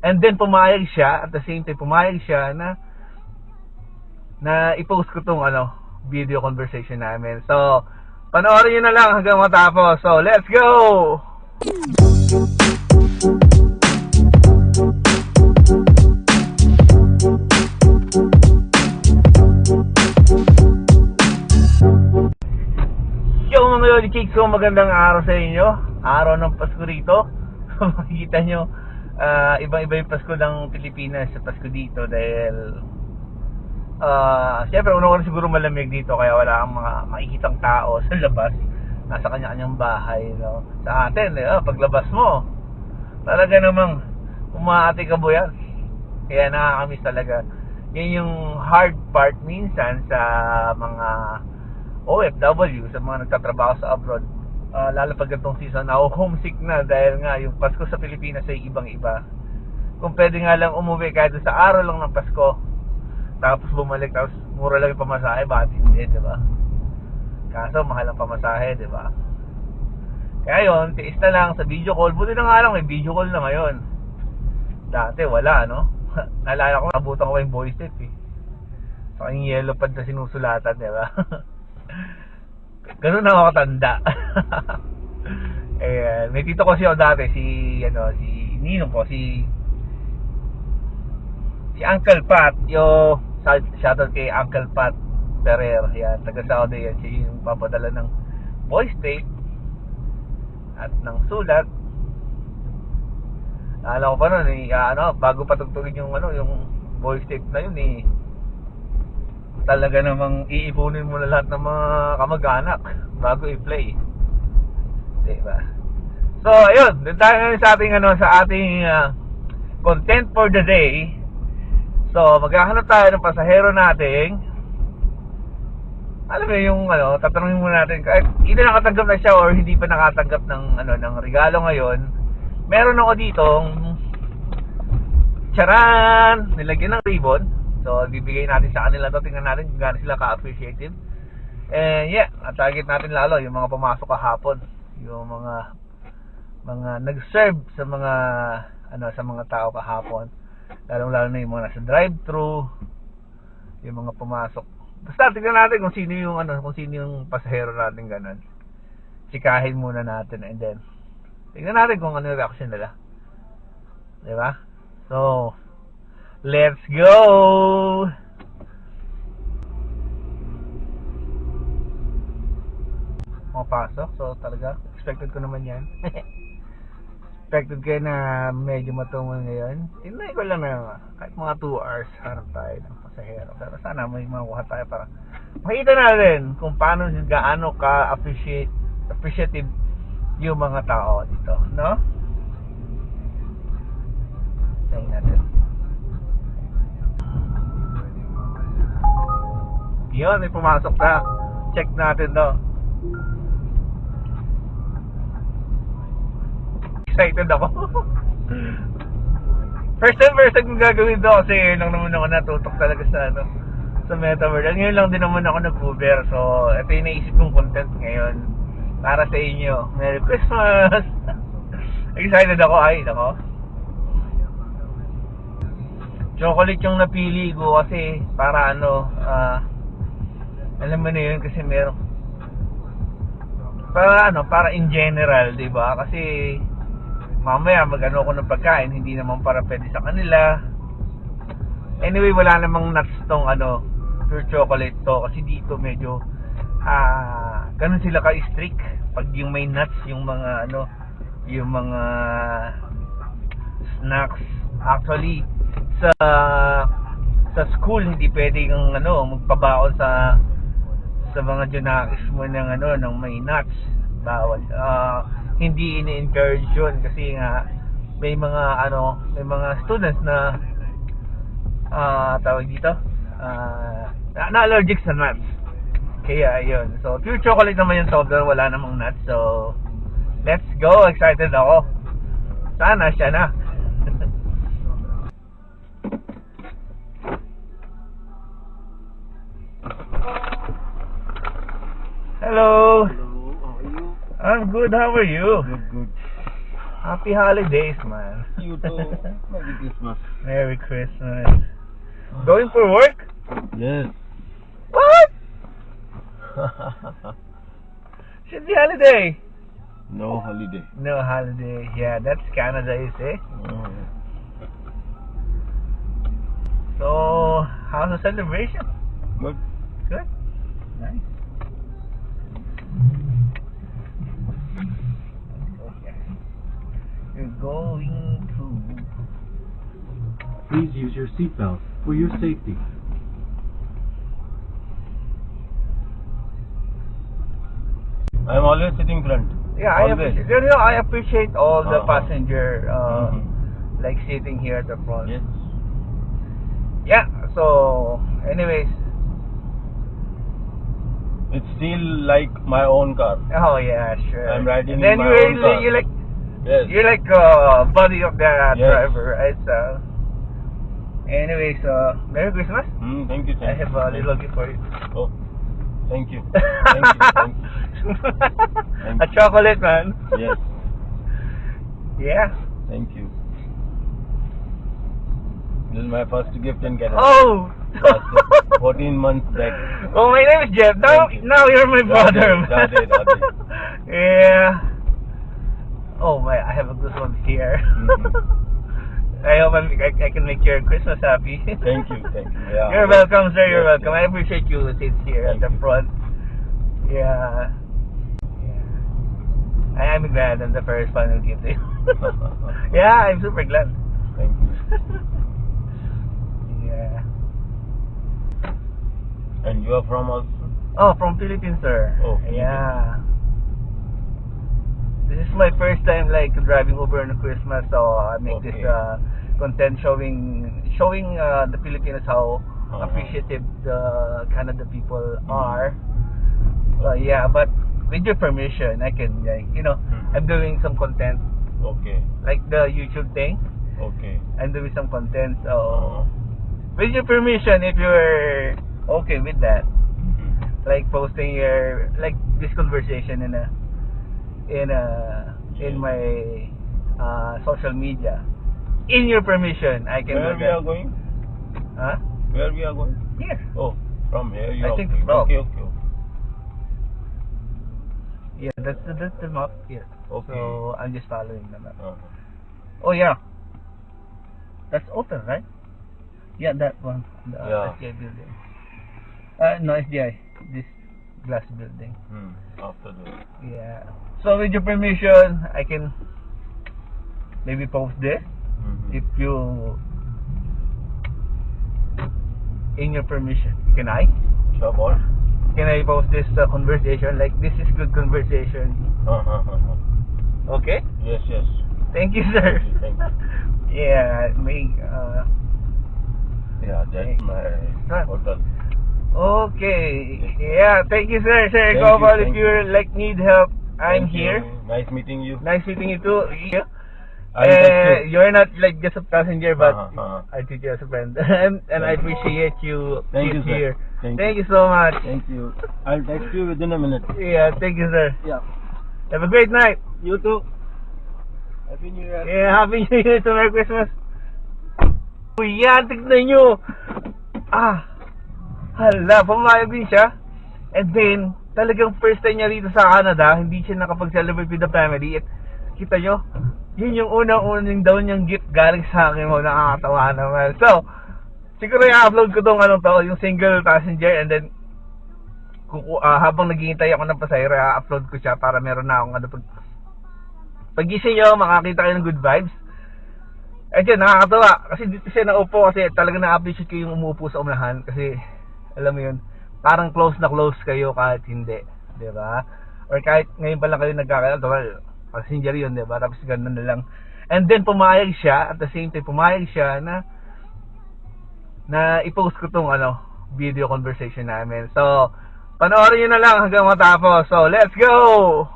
And then pumayag siya, at the same time pumayag siya na i-post ko tong video conversation namin. So, panoorin nyo na lang hanggang matapos. So, let's go! Yo mga Lodi Chicks, so magandang araw sa inyo. Araw ng Pasko rito. Makikita nyo, ibang-iba yung Pasko ng Pilipinas sa Pasko dito dahil siyempre una-una siguro malamig dito kaya wala kang mga makikitang tao sa labas. Nasa kanya-kanyang bahay, no? Sa atin, paglabas mo talaga namang umaati ka buyan. Kaya nakakamiss talaga. Yan yung hard part minsan sa mga OFW, sa mga nagtatrabaho sa abroad, lalo pag ganitong season na homesick na dahil nga yung Pasko sa Pilipinas ay ibang-iba. Kung pwede nga lang umuwi kahit sa araw lang ng Pasko tapos bumalik, tapos mura lang yung pamasahe, bakit hindi, diba? Kaso mahal ang pamasahe, diba? Kaya yun, tiis na lang sa video call. Buti na nga lang may video call na ngayon. Dati wala, no? Naalala ko, nabutan ko yung voice tape so yung yellow pad na sinusulatan, diba? Ganun na ako katanda. May tito ko siya dati, si Ninong ko, si Uncle Pat, shoutout kay Uncle Pat Ferrer, yan, taga Saudi yan, siya yung papadala ng voice tape at ng sulat. Alam ko pa nun, bago patugtugin yung voice tape na yun, talaga namang iipunin mo na lahat ng mga kamag-anak bago i-play, diba? So ayun, dito tayo ngayon sa ating content for the day. So maghahanap tayo ng pasahero nating, alam mo yung tatanungin muna natin kahit either nakatanggap na siya or hindi pa nakatanggap ng regalo ngayon. Meron ako ditong charan, nilagyan ng ribbon. So, bibigay natin sa kanila to. Tingnan natin kung gaano sila ka-appreciative. And yeah, target natin lalo yung mga pumasok kahapon. Yung mga nag-serve sa mga tao kahapon. Lalong-lalo na yung mga nasa drive-thru, yung mga pumasok. Basta tingnan natin kung sino yung pasahero natin ganun. Sikahin muna natin and then tingnan natin kung ano yung reaction nila. Diba? So, let's go! Mapasok. So talaga, expected ko naman yan. Expected ko na medyo matungal ngayon. Tinay ko lang na kahit mga 2 hours harap tayo ng pasahero. Pero sana may makuha tayo para makita natin kung gaano ka-appreciative yung mga tao dito, no? Tingnan natin. Yun, may pumasok na. Check natin to. Excited ako. First time kong gagawin to kasi lang naman ako natutok talaga sa Metaverse. Ngayon lang din naman ako nag-Uber. So, ito yung naisip kong content ngayon para sa inyo. Merry Christmas! Excited ako. Ay, nako. Chocolate yung napili ko kasi para alam mo na yun kasi meron para in general, diba? Kasi mamaya mag-ano ko ng pagkain, hindi naman para pwede sa kanila. Anyway, wala namang nuts tong pure chocolate to kasi dito medyo ganun sila ka-strict pag yung may nuts, yung mga yung mga snacks. Actually sa school hindi pwedeng magpabaon sa mga junakis mo ng may nuts. Bawal. Hindi ini-encourage yun kasi nga may mga students na tawag dito na allergic sa nuts. Kaya ayun. So pure chocolate naman yung software, wala namang nuts. So let's go. Excited ako. Sana siya na. Hello. Hello, how are you? I'm good. How are you? Good, good. Happy holidays, man. You too. Merry Christmas. Merry Christmas. Going for work? Yes. What? Should be holiday. No holiday. No holiday. Yeah, that's Canada, is it? So, how's the celebration? Good. Good. Nice. Okay. You're going to. Please use your seatbelt for your safety. I am always sitting front. Yeah, Always. I appreciate all the Uh-huh. passenger like sitting here at the front. Yes. Yeah. So, anyways. It's still like my own car. Oh yeah, sure. I'm riding and then in my own car. you're like Yes. you're like buddy of the Yes. driver, right? So, anyways, Merry Christmas. Thank you. I have a little gift for you. Oh, thank you. Thank you. Thank you. A chocolate, man. Yes. Yeah. Thank you. This is my first gift in Canada. Oh. 14 months back. Oh, my name is Jeff. Now Thank you. you're my brother, man. Radhe. Yeah. Oh my, I have a good one here. I hope I can make your Christmas happy. Thank you. Yeah. You're welcome, sir. You're Yes, welcome. I yes. appreciate you sit here at Thank the you. front. Yeah. I'm glad I'm the first one who gives it. Yeah, I'm super glad. Thank you. Yeah. And you are from also? Oh, from Philippines, sir. Oh, Philippines. Yeah. This is my first time like driving over on Christmas, so I make Okay. this content showing the Filipinos how Uh-huh. appreciative the Canada people are. Yeah, but with your permission, I can I'm doing some content Okay. like the YouTube thing. Okay. I'm doing some content, so with your permission, if you're okay with that, like posting your like this conversation in my social media, in your permission, I can Where do we that. are going? Huh? Where we are going? Here. Oh, from here you I are think going. so. Okay. Yeah, that's the map here. Okay. So I'm just following the map. Uh-huh. Oh yeah, that's open, right? Yeah, that one, the Yeah. SDI building. No SDI, this glass building. After this. Yeah. So with your permission, I can maybe post this. If you, in your permission, can I? Sure, what? Can I post this conversation? Like this is good conversation. Okay? Yes. Thank you, sir. Thank you. Yeah, Yeah, that's my Huh. hotel. Okay. Yeah, thank you, sir. Sir, Thank go you, about if thank you like need help. I'm Thank here. you. Nice meeting you. Nice meeting you too. I'll text you. You're not like just a passenger, but I treat you as a friend, and I appreciate you Thank you, sir. here. Thank you so much. Thank you. I'll text you within a minute. Yeah, thank you, sir. Yeah. Have a great night. You too. Happy New Year. Yeah, Happy New Year to Merry Christmas. Yan, tignan nyo. Hala, pumayag din siya. And then, talagang first time niya rito sa Canada, hindi siya nakapag-celebrate with the family. At kita nyo, yun yung unang-unang daw niyang gift galing sa akin mo, nakakatawa naman. So, siguro i-upload ko tong yung single passenger, and then habang naghihintay ako ng pasahero, i-upload ko siya para meron na akong pag-gising nyo, makakita kayo ng good vibes. At yun, nakakatawa. Kasi dito siya naupo kasi talagang na-appreciate ko yung umupo sa unahan. Kasi, alam mo yun, parang close na close kayo kahit hindi. Diba? Or kahit ngayon pa lang kayo nagkakala, passenger yun, diba? Tapos ganun na lang. And then, pumayag siya. At the same time, pumayag siya na i-post ko tong video conversation namin. So, panoorin nyo na lang hanggang matapos. So, let's go!